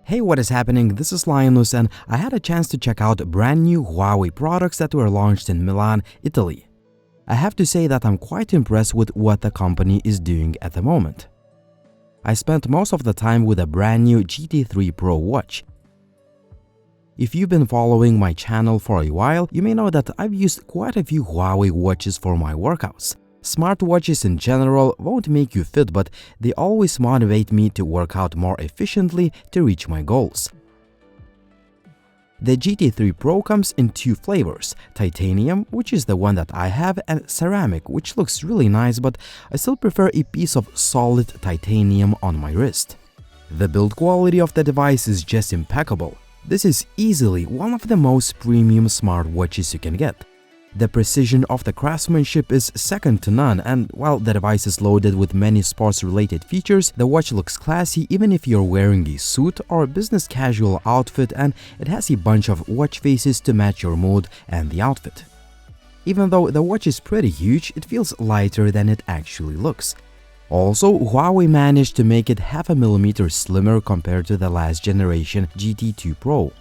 Hey, what is happening? This is Linus, and I had a chance to check out brand new Huawei products that were launched in Milan, Italy. I have to say that I'm quite impressed with what the company is doing at the moment. I spent most of the time with a brand new GT3 Pro watch. If you've been following my channel for a while, you may know that I've used quite a few Huawei watches for my workouts. Smartwatches in general won't make you fit, but they always motivate me to work out more efficiently to reach my goals. The GT3 Pro comes in two flavors: titanium, which is the one that I have, and ceramic, which looks really nice, but I still prefer a piece of solid titanium on my wrist. The build quality of the device is just impeccable. This is easily one of the most premium smartwatches you can get. The precision of the craftsmanship is second to none, and while the device is loaded with many sports-related features, the watch looks classy even if you're wearing a suit or business casual outfit, and it has a bunch of watch faces to match your mood and the outfit. Even though the watch is pretty huge, it feels lighter than it actually looks. Also, Huawei managed to make it half a millimeter slimmer compared to the last generation GT2 Pro.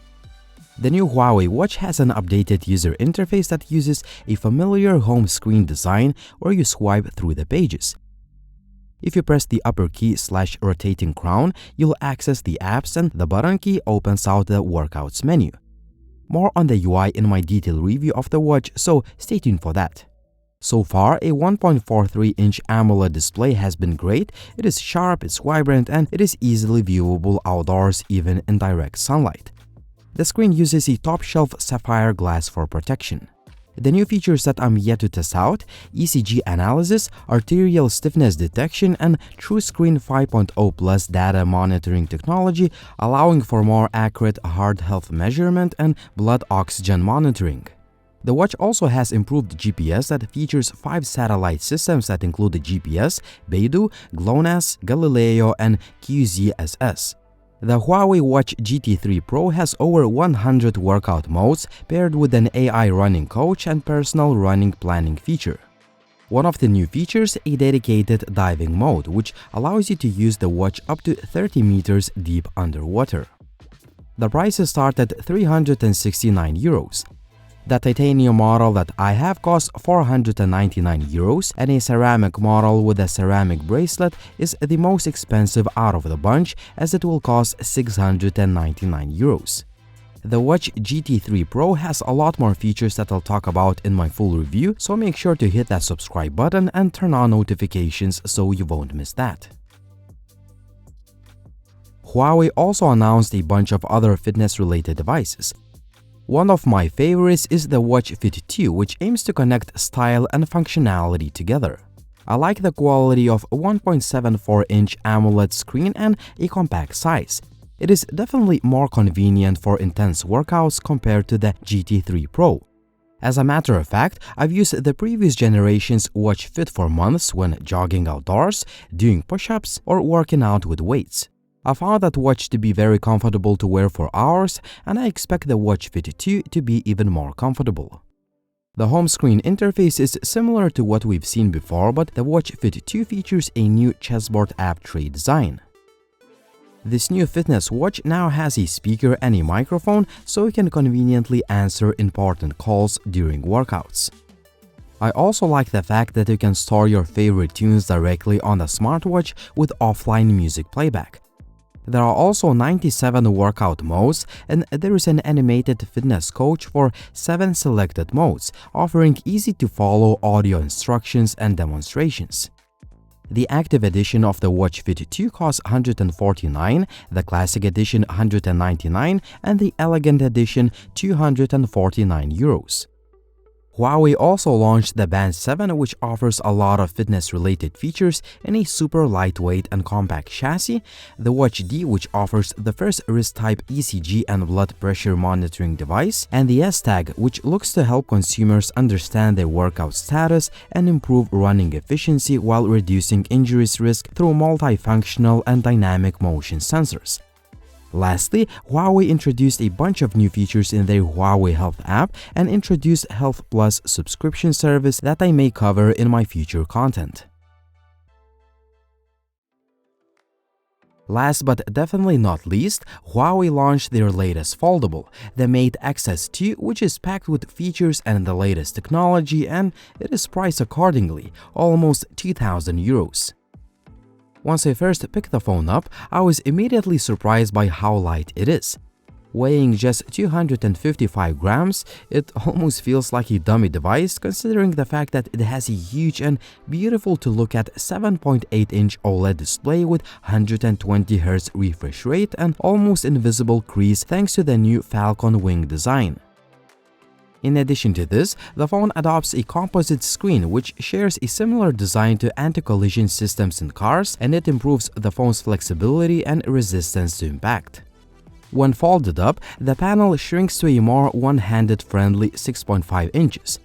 The new Huawei watch has an updated user interface that uses a familiar home screen design where you swipe through the pages. If you press the upper key / rotating crown, you'll access the apps, and the button key opens out the workouts menu. More on the UI in my detailed review of the watch, so stay tuned for that. So far, a 1.43-inch AMOLED display has been great. It is sharp, it's vibrant, and it is easily viewable outdoors even in direct sunlight. The screen uses a top-shelf sapphire glass for protection. The new features that I'm yet to test out: ECG analysis, arterial stiffness detection, and TrueScreen 5.0 Plus data monitoring technology, allowing for more accurate heart health measurement and blood oxygen monitoring. The watch also has improved GPS that features 5 satellite systems that include the GPS, Beidou, GLONASS, Galileo, and QZSS. The Huawei Watch GT3 Pro has over 100 workout modes paired with an AI running coach and personal running planning feature. One of the new features, a dedicated diving mode, which allows you to use the watch up to 30 meters deep underwater. The prices start at 369 euros. The titanium model that I have costs 499 euros, and a ceramic model with a ceramic bracelet is the most expensive out of the bunch, as it will cost 699 euros. The watch GT3 Pro has a lot more features that I'll talk about in my full review, so make sure to hit that subscribe button and turn on notifications so you won't miss that. Huawei also announced a bunch of other fitness-related devices. One of my favorites is the Watch Fit 2, which aims to connect style and functionality together. I like the quality of a 1.74-inch AMOLED screen and a compact size. It is definitely more convenient for intense workouts compared to the GT3 Pro. As a matter of fact, I've used the previous generation's Watch Fit for months when jogging outdoors, doing push-ups, or working out with weights. I found that watch to be very comfortable to wear for hours, and I expect the Watch Fit 2 to be even more comfortable. The home screen interface is similar to what we've seen before, but the Watch Fit 2 features a new chessboard app tray design. This new fitness watch now has a speaker and a microphone, so you can conveniently answer important calls during workouts. I also like the fact that you can store your favorite tunes directly on the smartwatch with offline music playback. There are also 97 workout modes, and there is an animated fitness coach for 7 selected modes, offering easy-to-follow audio instructions and demonstrations. The Active Edition of the Watch Fit 2 costs 149, the Classic Edition 199, and the Elegant Edition 249 euros. Huawei also launched the Band 7, which offers a lot of fitness-related features in a super lightweight and compact chassis, the Watch D, which offers the first wrist-type ECG and blood pressure monitoring device, and the S-Tag, which looks to help consumers understand their workout status and improve running efficiency while reducing injuries risk through multifunctional and dynamic motion sensors. Lastly, Huawei introduced a bunch of new features in their Huawei Health app and introduced Health Plus subscription service that I may cover in my future content. Last but definitely not least, Huawei launched their latest foldable, the Mate XS2, which is packed with features and the latest technology, and it is priced accordingly, almost 2,000 euros. Once I first picked the phone up, I was immediately surprised by how light it is. Weighing just 255 grams, it almost feels like a dummy device considering the fact that it has a huge and beautiful to look at 7.8-inch OLED display with 120Hz refresh rate and almost invisible crease thanks to the new Falcon wing design. In addition to this, the phone adopts a composite screen which shares a similar design to anti-collision systems in cars, and it improves the phone's flexibility and resistance to impact. When folded up, the panel shrinks to a more one-handed friendly 6.5 inches.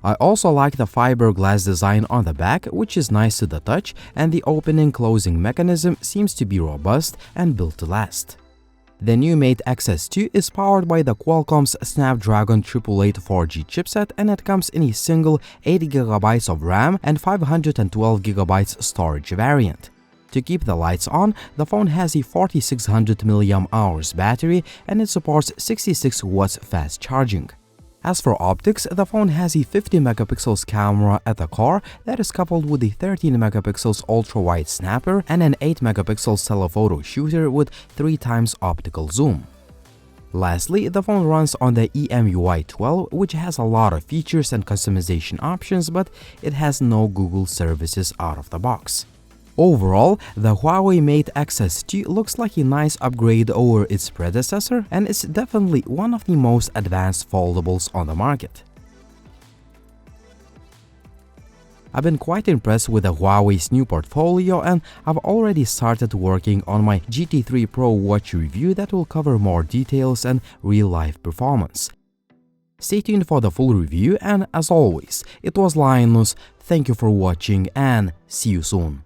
I also like the fiberglass design on the back, which is nice to the touch, and the opening-closing mechanism seems to be robust and built to last. The new Mate XS2 is powered by the Qualcomm's Snapdragon 888 4G chipset, and it comes in a single 8GB of RAM and 512GB storage variant. To keep the lights on, the phone has a 4600 mAh battery and it supports 66 watts fast charging. As for optics, the phone has a 50 megapixels camera at the core that is coupled with a 13 megapixels ultra-wide snapper and an 8 megapixels telephoto shooter with 3x optical zoom. Lastly, the phone runs on the EMUI 12, which has a lot of features and customization options, but it has no Google services out of the box. Overall, the Huawei Mate XS2 looks like a nice upgrade over its predecessor, and it's definitely one of the most advanced foldables on the market. I've been quite impressed with the Huawei's new portfolio, and I've already started working on my GT3 Pro watch review that will cover more details and real-life performance. Stay tuned for the full review, and as always, it was Linus. Thank you for watching and see you soon.